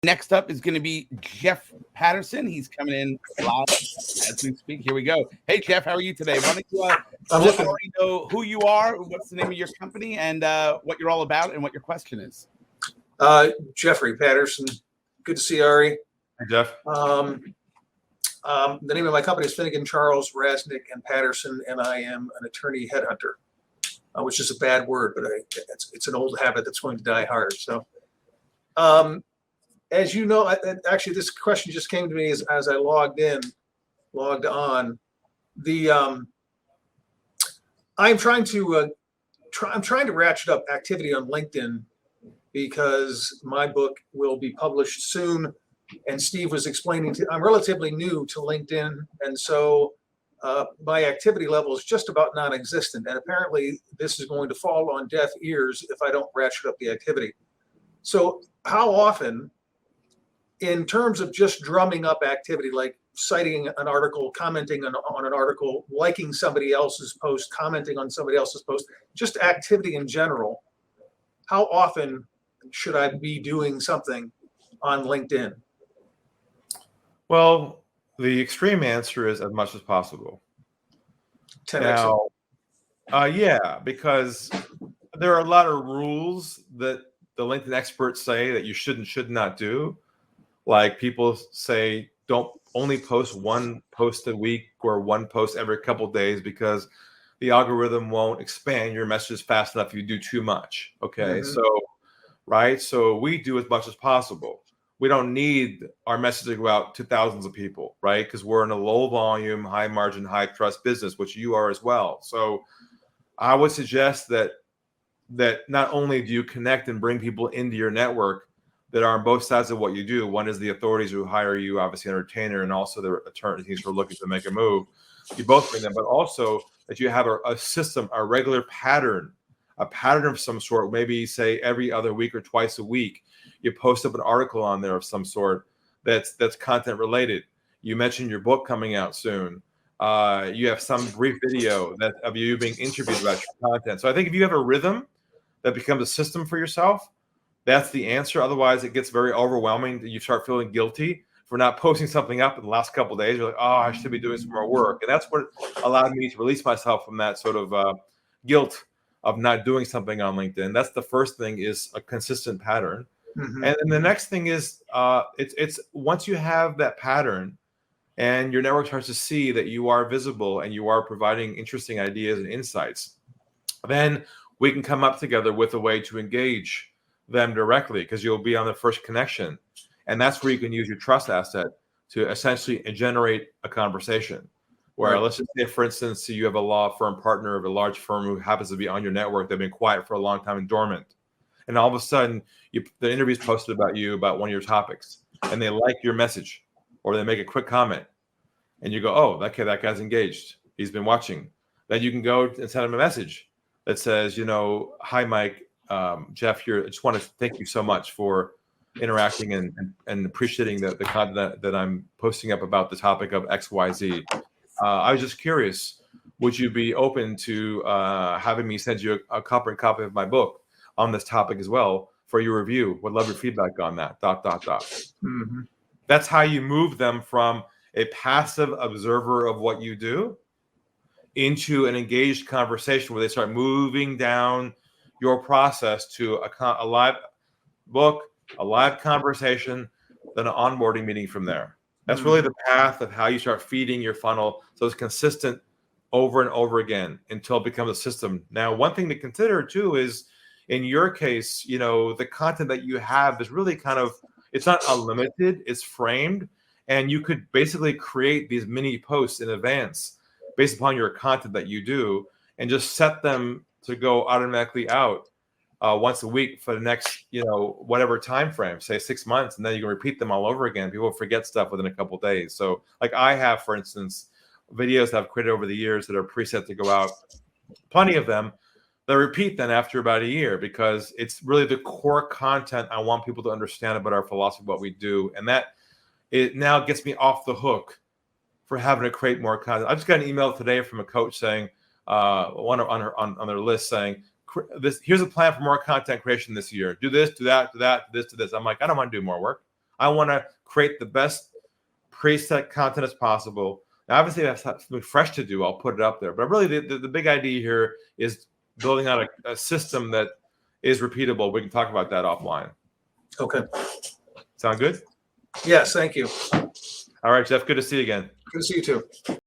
Next up is going to be Jeff Patterson. He's coming in live as we speak. Here we go. Hey, Jeff, how are you today? Why don't you let everybody know who you are, what's the name of your company, and what you're all about, and what your question is. Jeffrey Patterson. Good to see you, Ari. Hey, Jeff. The name of my company is Finnegan, Charles, Rasnick, and Patterson, and I am an attorney headhunter, which is a bad word, but it's an old habit that's going to die hard. So, as you know, actually, this question just came to me as I logged on. I'm trying to ratchet up activity on LinkedIn because my book will be published soon. And Steve was explaining I'm relatively new to LinkedIn. And so my activity level is just about non-existent. And apparently this is going to fall on deaf ears if I don't ratchet up the activity. So how often, in terms of just drumming up activity, like citing an article, commenting on an article, liking somebody else's post, commenting on somebody else's post, just activity in general, how often should I be doing something on LinkedIn? Well, the extreme answer is as much as possible. 10x. Now, yeah, because there are a lot of rules that the LinkedIn experts say that you should not do. Like people say, don't only post one post a week or one post every couple of days because the algorithm won't expand your messages fast enough if you do too much. Okay, so we do as much as possible. We don't need our message to go out to thousands of people, right? Because we're in a low volume, high margin, high trust business, which you are as well. So I would suggest that not only do you connect and bring people into your network that are on both sides of what you do. One is the authorities who hire you, obviously an entertainer, and also the attorneys who are looking to make a move. You both bring them, but also that you have a system, a regular pattern, a pattern of some sort, maybe say every other week or twice a week. You post up an article on there of some sort that's content related. You mentioned your book coming out soon. You have some brief video of you being interviewed about your content. So I think if you have a rhythm that becomes a system for yourself, that's the answer. Otherwise, it gets very overwhelming. You start feeling guilty for not posting something up in the last couple of days. You're like, oh, I should be doing some more work. And that's what allowed me to release myself from that sort of guilt of not doing something on LinkedIn. That's the first thing, is a consistent pattern. And then the next thing is it's once you have that pattern and your network starts to see that you are visible and you are providing interesting ideas and insights, then we can come up together with a way to engage them directly, because you'll be on the first connection. And that's where you can use your trust asset to essentially generate a conversation where, let's just say, for instance, you have a law firm partner of a large firm who happens to be on your network. They've been quiet for a long time and dormant. And all of a sudden, the interview's posted about you, about one of your topics, and they like your message, or they make a quick comment. And you go, oh, okay, that guy's engaged. He's been watching. Then you can go and send him a message that says, hi, Mike. Jeff here. I just want to thank you so much for interacting and appreciating the content that I'm posting up about the topic of XYZ. I was just curious, would you be open to having me send you a copy of my book on this topic as well for your review? Would love your feedback on that. ... That's how you move them from a passive observer of what you do into an engaged conversation where they start moving down your process to a live book, a live conversation, then an onboarding meeting from there. That's really the path of how you start feeding your funnel, so it's consistent over and over again until it becomes a system. Now, one thing to consider too is, in your case, the content that you have is really it's not unlimited, it's framed, and you could basically create these mini posts in advance based upon your content that you do and just set them to go automatically out once a week for the next, whatever time frame, say 6 months, and then you can repeat them all over again. People forget stuff within a couple of days. So, like I have, for instance, videos that I've created over the years that are preset to go out, plenty of them that repeat then after about a year, because it's really the core content I want people to understand about our philosophy, what we do, and that it now gets me off the hook for having to create more content. I just got an email today from a coach saying, on their list saying, here's a plan for more content creation this year. Do this, do that, do that, do this, do this. I'm like, I don't want to do more work. I want to create the best preset content as possible. Now, obviously, if I have something fresh to do, I'll put it up there. But really, the big idea here is building out a system that is repeatable. We can talk about that offline. Okay. Sound good? Yes, thank you. All right, Jeff. Good to see you again. Good to see you too.